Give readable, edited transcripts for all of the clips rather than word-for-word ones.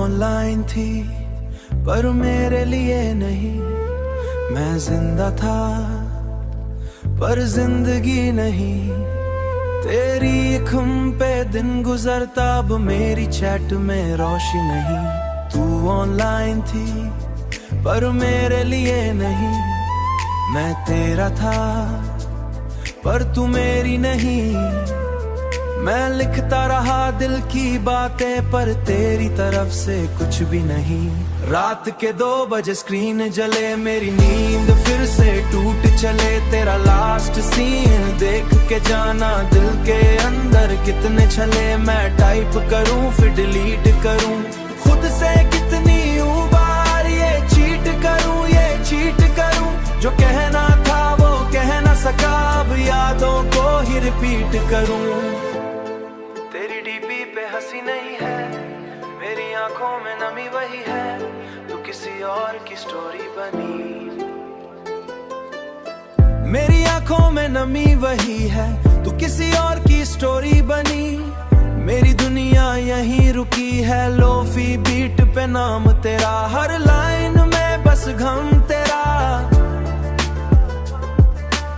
Online थी पर मेरे लिए नहीं। मैं जिंदा था पर जिंदगी नहीं। तेरी खम पे दिन गुजरता, अब मेरी चैट में रोशनी नहीं। तू ऑनलाइन थी पर मेरे लिए नहीं। मैं तेरा था पर तू मेरी नहीं। मैं लिखता रहा दिल की बातें पर तेरी तरफ से कुछ भी नहीं। रात के 2 बजे स्क्रीन जले, मेरी नींद फिर से टूट चले। तेरा लास्ट सीन देख के जाना दिल के अंदर कितने छले। मैं टाइप करूं फिर डिलीट करूं, खुद से कितनी बार ये चीट करूं। जो कहना था वो कह ना सका, अब यादों को ही रिपीट करूं। तेरी डीपी पे हंसी नहीं है, मेरी आंखों में नमी वही है। तू किसी और की स्टोरी बनी। मेरी आंखों में नमी वही है, तू किसी और की स्टोरी बनी। मेरी दुनिया यहीं रुकी है, लोफी बीट पे नाम तेरा। हर लाइन में बस घम तेरा।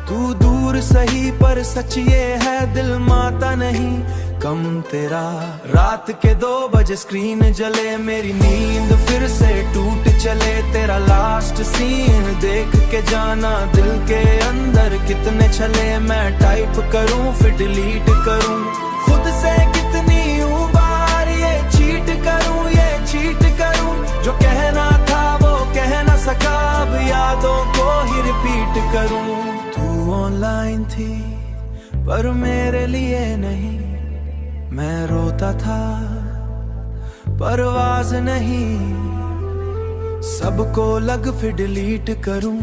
तू दूर सही पर सच ये है, दिल माता नहीं कम तेरा। रात के 2 बजे स्क्रीन जले, मेरी नींद फिर से टूट चले। तेरा लास्ट सीन देख के जाना दिल के अंदर कितने छले। मैं टाइप करूं फिर डिलीट करूं, खुद से कितनी बार ये चीट करूं। जो कहना था वो कह ना सका, अब यादों को ही रिपीट करूं। तू ऑनलाइन थी पर मेरे लिए नहीं। मैं रोता था पर आवाज नहीं। सबको लग फिर डिलीट करूं,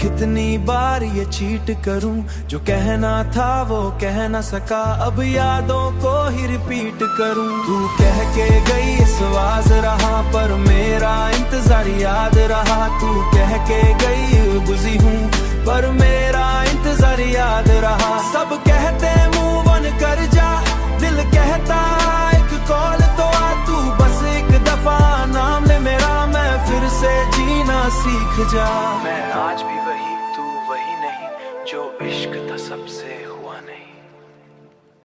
कितनी बार ये चीट करूं। जो कहना था वो कह ना सका, अब यादों को ही रिपीट करूं। तू कह के गई विश्वास रहा पर मेरा इंतजार याद रहा। तू कह के गई बिजी हूँ पर मेरा इंतजार याद रहा। सब कहते मूव ऑन कर जा, दिल कहता एक कॉल तो आ। तू बस एक दफा नाम ले मेरा, मैं फिर से जीना सीख जा।